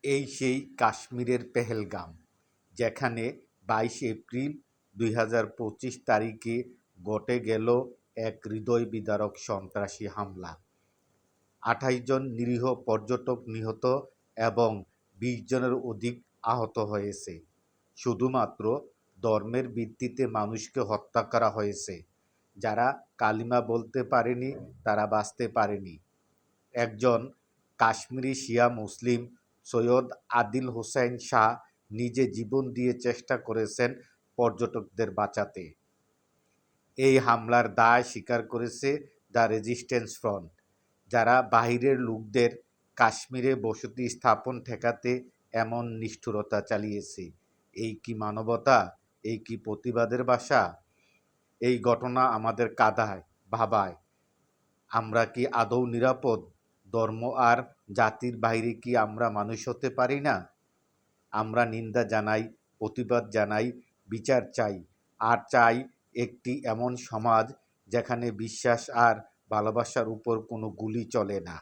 এই সেই কাশ্মীরের পেহেলগাম, যেখানে 22 এপ্রিল 2025 তারিখে ঘটে গেল এক হৃদয় বিদারক সন্ত্রাসী হামলা। 28 জন নিরীহ পর্যটক নিহত এবং 20 জনের অধিক আহত হয়েছে। শুধুমাত্র ধর্মের ভিত্তিতে মানুষকে হত্যা করা হয়েছে। যারা কালিমা বলতে পারেনি তারা বাঁচতে পারেনি। একজন কাশ্মীরি শিয়া মুসলিম সৈয়দ আদিল হোসাইন শাহ নিজে জীবন দিয়ে চেষ্টা করেছেন পর্যটকদের বাঁচাতে। এই হামলার দায় স্বীকার করেছে দ্য রেজিস্ট্যান্স ফ্রন্ট, যারা বাহিরের লোকদের কাশ্মীরে বসতি স্থাপন ঠেকাতে এমন নিষ্ঠুরতা চালিয়েছে। এই কি মানবতা? এই কি প্রতিবাদের ভাষা? এই ঘটনা আমাদের কাঁদায়, ভাবায়। আমরা কি আদৌ নিরাপদ? ধর্ম আর জাতির বাইরে কি আমরা মানুষ হতে পারি না? আমরা নিন্দা জানাই, প্রতিবাদ জানাই, বিচার চাই, আর চাই একটি এমন সমাজ যেখানে বিশ্বাস আর ভালোবাসার উপর কোনো গুলি চলে না।